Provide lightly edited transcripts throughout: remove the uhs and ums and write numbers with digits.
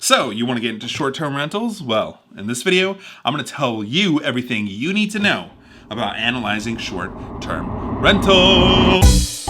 So, you want to get into short-term rentals? Well, in this video, I'm going to tell you everything you need to know about analyzing short-term rentals.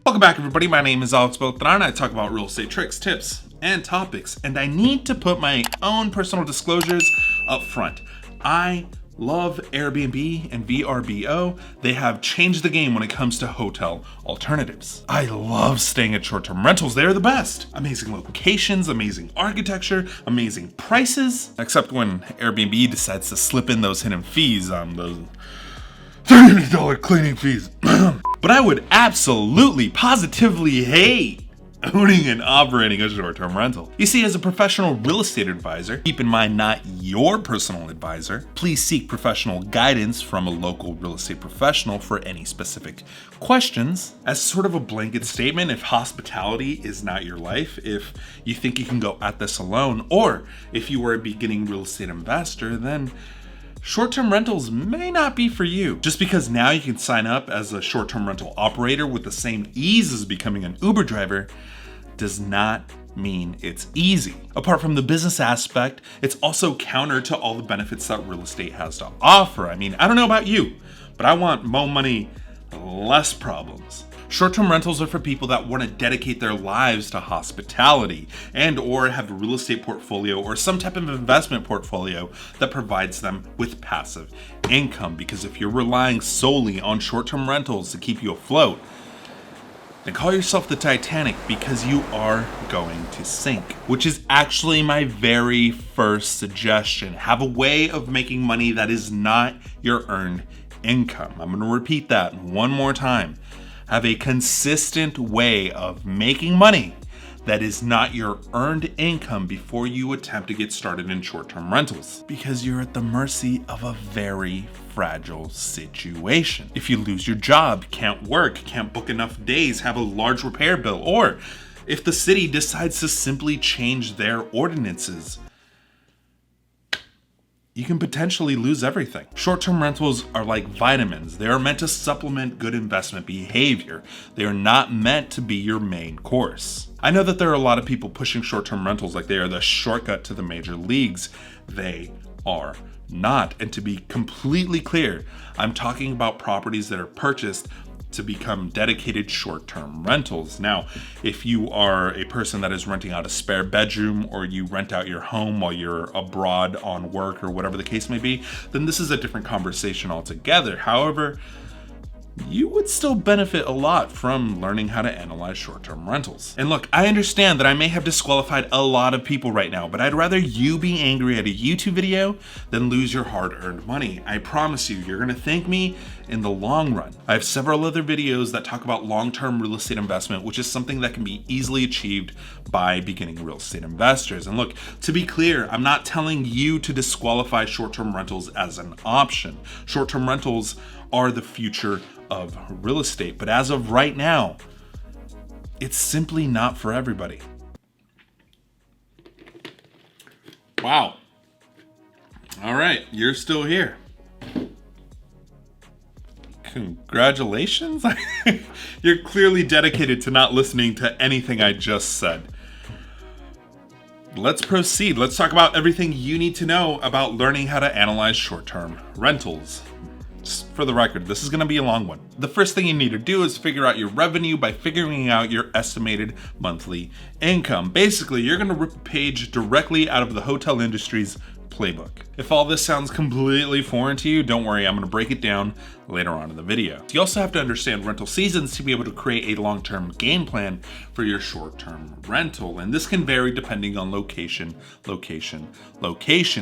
Welcome back, everybody. My name is Alex Beltran. I talk about real estate tricks, tips, and topics, and I need to put my own personal disclosures up front. I love Airbnb and VRBO. They have changed the game when it comes to hotel alternatives. I love staying at short-term rentals. They're the best. Amazing locations, amazing architecture, amazing prices, except when Airbnb decides to slip in those hidden fees, those $300 cleaning fees. But I would absolutely, positively hate owning and operating a short-term rental. You see, as a professional real estate advisor, keep in mind not your personal advisor, please seek professional guidance from a local real estate professional for any specific questions. As sort of a blanket statement, if hospitality is not your life, if you think you can go at this alone, or if you are a beginning real estate investor, then short-term rentals may not be for you. Just because now you can sign up as a short-term rental operator with the same ease as becoming an Uber driver does not mean it's easy. Apart from the business aspect, it's also counter to all the benefits that real estate has to offer. I mean, I don't know about you, but I want more money, less problems. Short-term rentals are for people that want to dedicate their lives to hospitality and or have a real estate portfolio or some type of investment portfolio that provides them with passive income. Because if you're relying solely on short-term rentals to keep you afloat, then call yourself the Titanic, because you are going to sink. Which is actually my very first suggestion. Have a way of making money that is not your earned income. I'm going to repeat that one more time. Have a consistent way of making money that is not your earned income before you attempt to get started in short-term rentals, because you're at the mercy of a very fragile situation. If you lose your job, can't work, can't book enough days, have a large repair bill, or if the city decides to simply change their ordinances, you can potentially lose everything. Short-term rentals are like vitamins. They are meant to supplement good investment behavior. They are not meant to be your main course. I know that there are a lot of people pushing short-term rentals like they are the shortcut to the major leagues. They are not. And to be completely clear, I'm talking about properties that are purchased to become dedicated short-term rentals. Now, if you are a person that is renting out a spare bedroom, or you rent out your home while you're abroad on work or whatever the case may be, then this is a different conversation altogether. However, you would still benefit a lot from learning how to analyze short-term rentals. And look, I understand that I may have disqualified a lot of people right now, but I'd rather you be angry at a YouTube video than lose your hard-earned money. I promise you, you're gonna thank me in the long run. I have several other videos that talk about long-term real estate investment, which is something that can be easily achieved by beginning real estate investors. And look, to be clear, I'm not telling you to disqualify short-term rentals as an option. Short-term rentals are the future of real estate, but as of right now, it's simply not for everybody. Wow. All right, you're still here. Congratulations. You're clearly dedicated to not listening to anything I just said. Let's proceed. Let's talk about everything you need to know about learning how to analyze short-term rentals. For the record, this is going to be a long one. The first thing you need to do is figure out your revenue by figuring out your estimated monthly income. Basically, you're going to rip a page directly out of the hotel industry's playbook. If all this sounds completely foreign to you, don't worry, I'm going to break it down later on in the video. You also have to understand rental seasons to be able to create a long-term game plan for your short-term rental. And this can vary depending on location.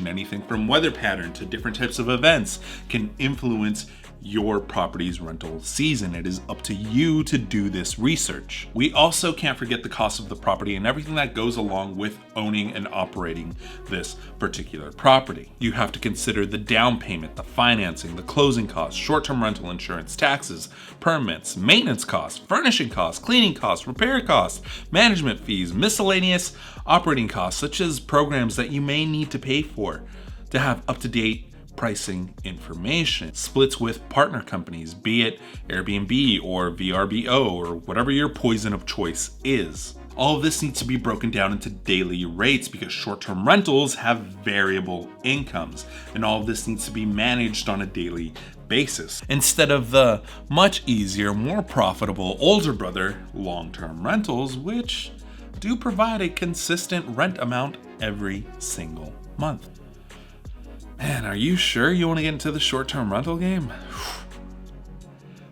Anything from weather pattern to different types of events can influence your property's rental season. It is up to you to do this research. We also can't forget the cost of the property and everything that goes along with owning and operating this particular property. You have to consider the down payment, the financing, the closing costs, short-term rental insurance, taxes, permits, maintenance costs, furnishing costs, cleaning costs, repair costs, management fees, miscellaneous operating costs, such as programs that you may need to pay for to have up-to-date pricing information, splits with partner companies, be it Airbnb or VRBO or whatever your poison of choice is. All of this needs to be broken down into daily rates because short-term rentals have variable incomes, and all of this needs to be managed on a daily basis instead of the much easier, more profitable older brother long-term rentals, which do provide a consistent rent amount every single month. Man, are you sure you want to get into the short-term rental game?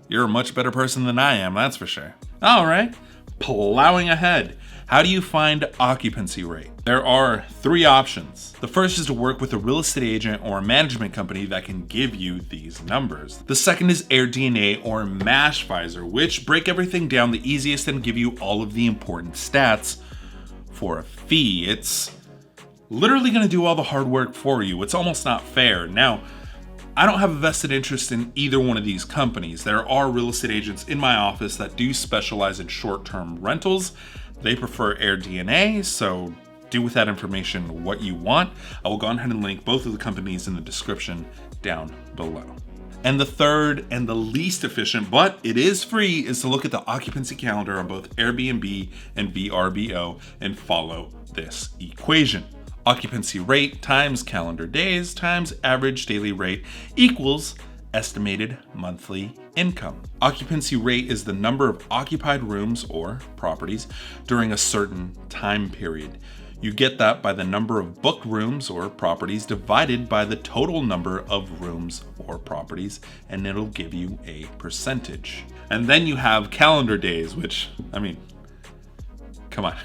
You're a much better person than I am, that's for sure. All right, plowing ahead. How do you find occupancy rate? There are 3 options. The first is to work with a real estate agent or a management company that can give you these numbers. The second is AirDNA or Mashvisor, which break everything down the easiest and give you all of the important stats for a fee. It's literally going to do all the hard work for you. It's almost not fair. Now, I don't have a vested interest in either one of these companies. There are real estate agents in my office that do specialize in short-term rentals. They prefer AirDNA, so do with that information what you want. I will go ahead and link both of the companies in the description down below. And the third and the least efficient, but it is free, is to look at the occupancy calendar on both Airbnb and VRBO and follow this equation. Occupancy rate times calendar days times average daily rate equals estimated monthly income. Occupancy rate is the number of occupied rooms or properties during a certain time period. You get that by the number of booked rooms or properties divided by the total number of rooms or properties, and it'll give you a percentage. And then you have calendar days, which, I mean, come on.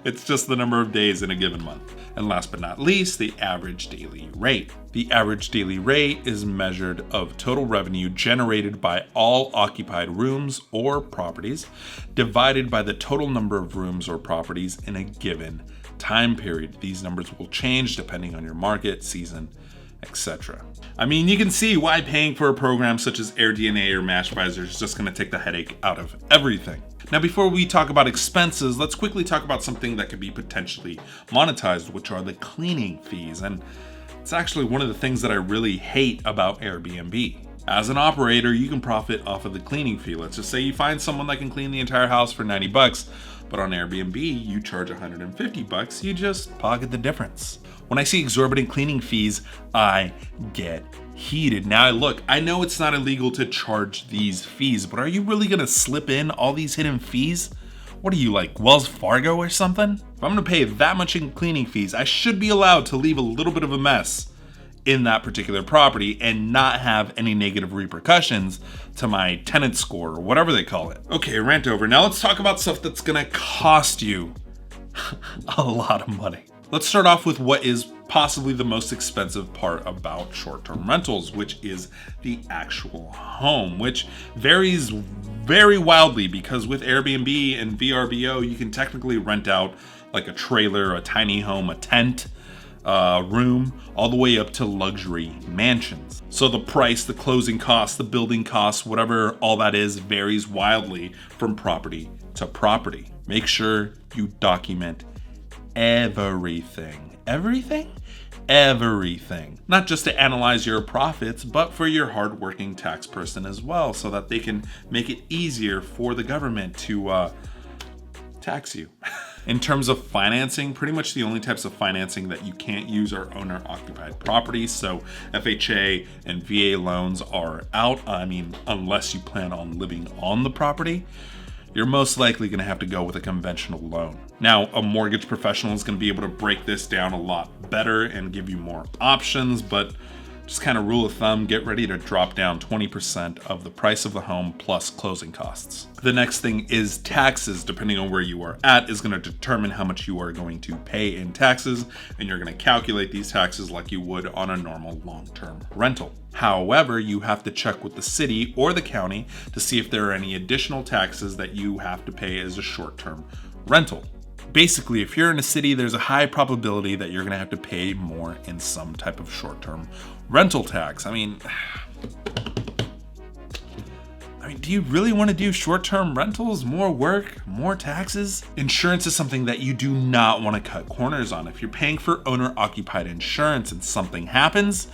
It's just the number of days in a given month. And last but not least, the average daily rate. The average daily rate is measured of total revenue generated by all occupied rooms or properties divided by the total number of rooms or properties in a given time period. These numbers will change depending on your market, season, etc. I mean, you can see why paying for a program such as AirDNA or Mashvisor is just going to take the headache out of everything. Now, before we talk about expenses, let's quickly talk about something that could be potentially monetized, which are the cleaning fees. And it's actually one of the things that I really hate about Airbnb. As an operator, you can profit off of the cleaning fee. Let's just say you find someone that can clean the entire house for $90, but on Airbnb, you charge $150. You just pocket the difference. When I see exorbitant cleaning fees, I get heated. Now, look, I know it's not illegal to charge these fees, but are you really gonna slip in all these hidden fees? What are you, like Wells Fargo or something? If I'm gonna pay that much in cleaning fees, I should be allowed to leave a little bit of a mess in that particular property and not have any negative repercussions to my tenant score or whatever they call it. Okay, rant over. Now let's talk about stuff that's gonna cost you a lot of money. Let's start off with what is possibly the most expensive part about short-term rentals, which is the actual home, which varies very wildly because with Airbnb and VRBO, you can technically rent out like a trailer, a tiny home, a tent, room, all the way up to luxury mansions. So the price, the closing costs, the building costs, whatever all that is, varies wildly from property to property. Make sure you document everything. Everything. Not just to analyze your profits, but for your hardworking tax person as well, so that they can make it easier for the government to tax you. In terms of financing, pretty much the only types of financing that you can't use are owner-occupied properties. So FHA and VA loans are out. I mean, unless you plan on living on the property, you're most likely going to have to go with a conventional loan. Now, a mortgage professional is going to be able to break this down a lot better and give you more options, but just kind of rule of thumb, get ready to drop down 20% of the price of the home plus closing costs. The next thing is taxes. Depending on where you are at is going to determine how much you are going to pay in taxes, and you're going to calculate these taxes like you would on a normal long-term rental. However, you have to check with the city or the county to see if there are any additional taxes that you have to pay as a short-term rental. Basically, if you're in a city, there's a high probability that you're going to have to pay more in some type of short-term rental tax. I mean, do you really want to do short-term rentals? More work, more taxes? Insurance is something that you do not want to cut corners on. If you're paying for owner-occupied insurance and something happens,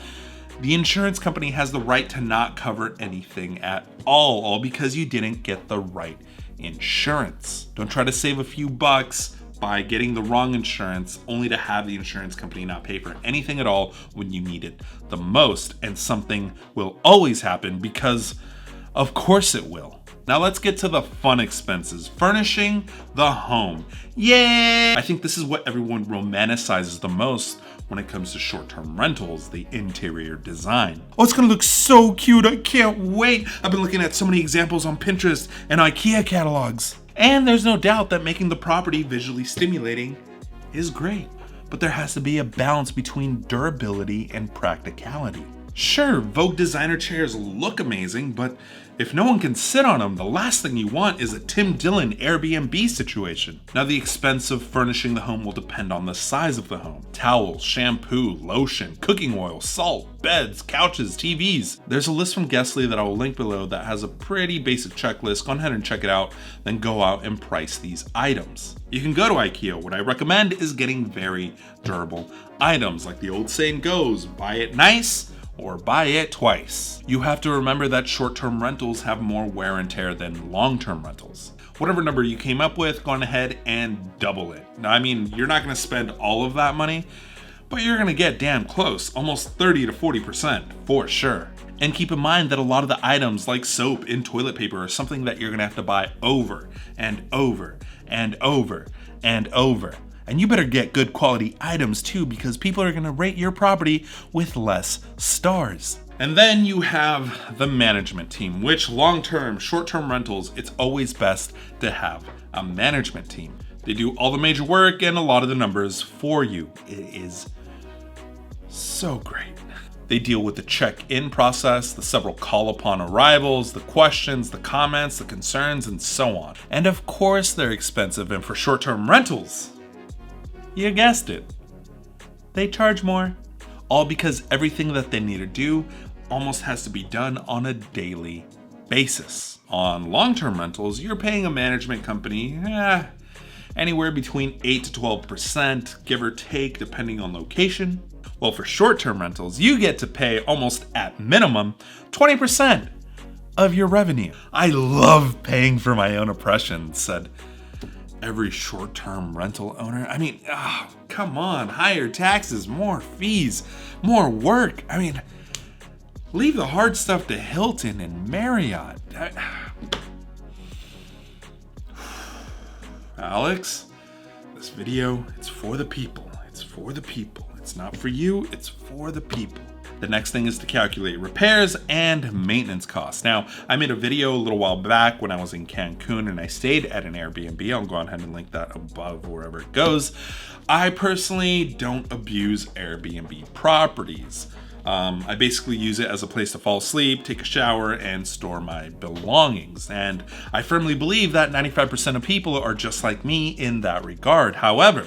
the insurance company has the right to not cover anything at all because you didn't get the right insurance. Don't try to save a few bucks by getting the wrong insurance only to have the insurance company not pay for anything at all when you need it the most. And something will always happen because of course it will. Now let's get to the fun expenses. Furnishing the home. Yeah! I think this is what everyone romanticizes the most when it comes to short-term rentals, the interior design. Oh, it's gonna look so cute, I can't wait. I've been looking at so many examples on Pinterest and IKEA catalogs. And there's no doubt that making the property visually stimulating is great, but there has to be a balance between durability and practicality. Sure, Vogue designer chairs look amazing, but if no one can sit on them, the last thing you want is a Tim Dillon Airbnb situation. Now, the expense of furnishing the home will depend on the size of the home. Towels, shampoo, lotion, cooking oil, salt, beds, couches, TVs. There's a list from Guestly that I will link below that has a pretty basic checklist. Go ahead and check it out, then go out and price these items. You can go to IKEA. What I recommend is getting very durable items. Like the old saying goes, buy it nice, or buy it twice. You have to remember that short-term rentals have more wear and tear than long-term rentals. Whatever number you came up with, go on ahead and double it. Now, I mean, you're not gonna spend all of that money, but you're gonna get damn close, almost 30 to 40% for sure. And keep in mind that a lot of the items like soap and toilet paper are something that you're gonna have to buy over and over and over and over. And you better get good quality items too, because people are gonna rate your property with less stars. And then you have the management team, which long-term, short-term rentals, it's always best to have a management team. They do all the major work and a lot of the numbers for you. It is so great. They deal with the check-in process, the several call-upon arrivals, the questions, the comments, the concerns, and so on. And of course, they're expensive, and for short-term rentals, you guessed it, they charge more. All because everything that they need to do almost has to be done on a daily basis. On long-term rentals, you're paying a management company anywhere between 8 to 12%, give or take, depending on location. Well, for short-term rentals, you get to pay almost at minimum 20% of your revenue. I love paying for my own oppression, said every short-term rental owner. I mean, come on, higher taxes, more fees, more work. I mean, leave the hard stuff to Hilton and Marriott. Alex, this video, it's for the people. It's for the people. It's not for you, it's for the people. The next thing is to calculate repairs and maintenance costs. Now, I made a video a little while back when I was in Cancun and I stayed at an Airbnb. I'll go ahead and link that above wherever it goes. I personally don't abuse Airbnb properties. I basically use it as a place to fall asleep, take a shower, and store my belongings. And I firmly believe that 95% of people are just like me in that regard. However,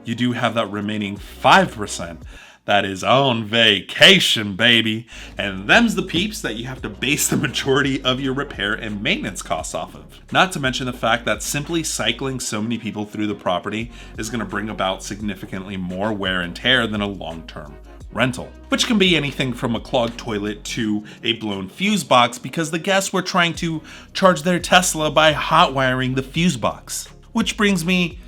you do have that remaining 5% that is on vacation, baby. And them's the peeps that you have to base the majority of your repair and maintenance costs off of. Not to mention the fact that simply cycling so many people through the property is gonna bring about significantly more wear and tear than a long-term rental, which can be anything from a clogged toilet to a blown fuse box because the guests were trying to charge their Tesla by hot wiring the fuse box. Which brings me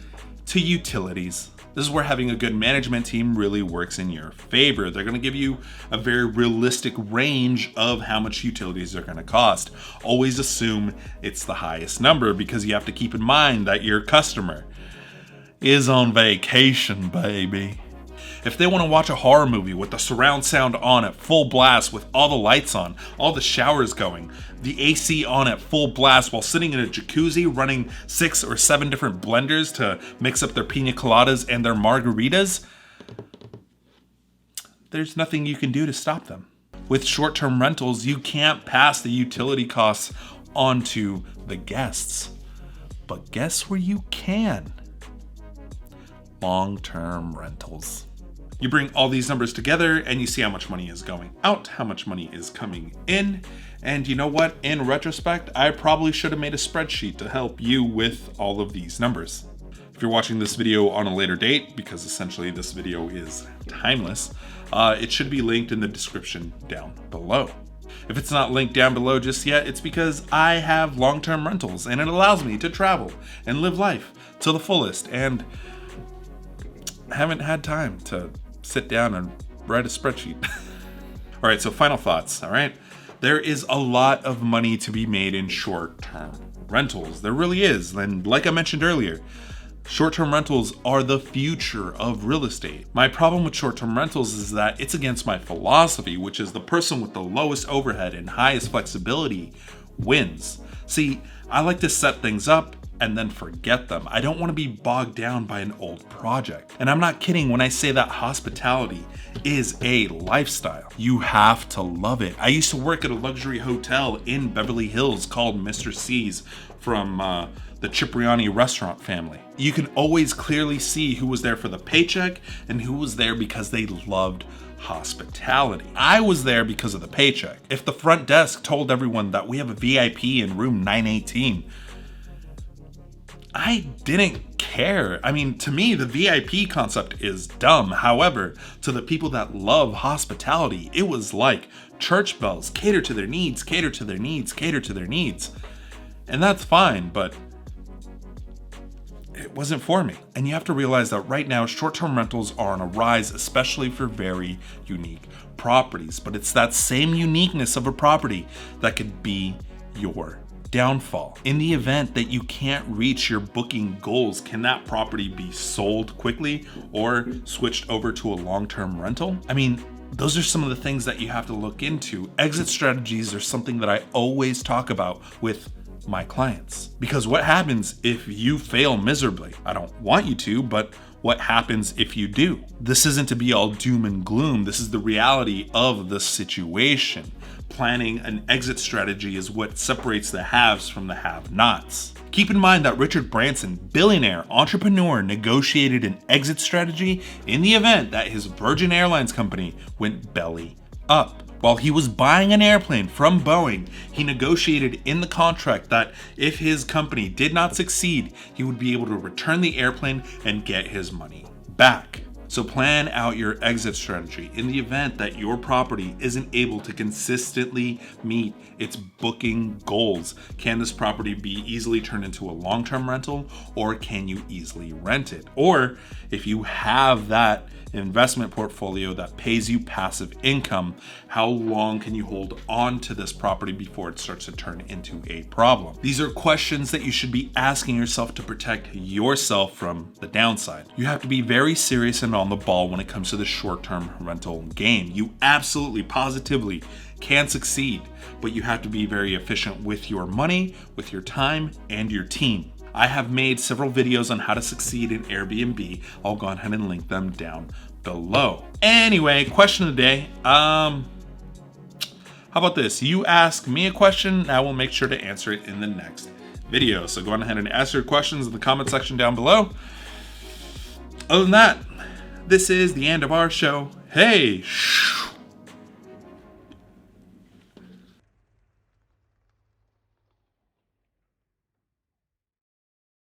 to utilities. This is where having a good management team really works in your favor. They're gonna give you a very realistic range of how much utilities are gonna cost. Always assume it's the highest number because you have to keep in mind that your customer is on vacation, baby. If they wanna watch a horror movie with the surround sound on at full blast with all the lights on, all the showers going, the AC on at full blast while sitting in a jacuzzi running 6 or 7 different blenders to mix up their pina coladas and their margaritas, there's nothing you can do to stop them. With short-term rentals, you can't pass the utility costs onto the guests. But guess where you can? Long-term rentals. You bring all these numbers together and you see how much money is going out, how much money is coming in. And you know what? In retrospect, I probably should have made a spreadsheet to help you with all of these numbers. If you're watching this video on a later date, because essentially this video is timeless, it should be linked in the description down below. If it's not linked down below just yet, it's because I have long-term rentals and it allows me to travel and live life to the fullest, and haven't had time to sit down and write a spreadsheet. All right, so final thoughts, all right? There is a lot of money to be made in short-term rentals. There really is. And like I mentioned earlier, short-term rentals are the future of real estate. My problem with short-term rentals is that it's against my philosophy, which is the person with the lowest overhead and highest flexibility wins. See, I like to set things up and then forget them. I don't want to be bogged down by an old project. And I'm not kidding when I say that hospitality is a lifestyle. You have to love it. I used to work at a luxury hotel in Beverly Hills called Mr. C's from the Cipriani restaurant family. You can always clearly see who was there for the paycheck and who was there because they loved hospitality. I was there because of the paycheck. If the front desk told everyone that we have a VIP in room 918, I didn't care. I mean, to me, the VIP concept is dumb. However, to the people that love hospitality, it was like church bells: cater to their needs, cater to their needs, cater to their needs. And that's fine, but it wasn't for me. And you have to realize that right now, short-term rentals are on a rise, especially for very unique properties. But it's that same uniqueness of a property that could be your downfall. In the event that you can't reach your booking goals, can that property be sold quickly or switched over to a long-term rental? I mean, those are some of the things that you have to look into. Exit strategies are something that I always talk about with my clients, because what happens if you fail miserably? I don't want you to, but what happens if you do? This isn't to be all doom and gloom. This is the reality of the situation. Planning an exit strategy is what separates the haves from the have-nots. Keep in mind that Richard Branson, billionaire entrepreneur, negotiated an exit strategy in the event that his Virgin Airlines company went belly up. While he was buying an airplane from Boeing, he negotiated in the contract that if his company did not succeed, he would be able to return the airplane and get his money back. So plan out your exit strategy in the event that your property isn't able to consistently meet its booking goals. Can this property be easily turned into a long-term rental, or can you easily rent it? Or if you have that investment portfolio that pays you passive income, how long can you hold on to this property before it starts to turn into a problem? These are questions that you should be asking yourself to protect yourself from the downside. You have to be very serious and on the ball when it comes to the short-term rental game. You absolutely, positively can succeed, but you have to be very efficient with your money, with your time, and your team. I have made several videos on how to succeed in Airbnb. I'll go ahead and link them down below. Anyway, question of the day. How about this? You ask me a question, and I will make sure to answer it in the next video. So go on ahead and ask your questions in the comment section down below. Other than that, this is the end of our show. Hey!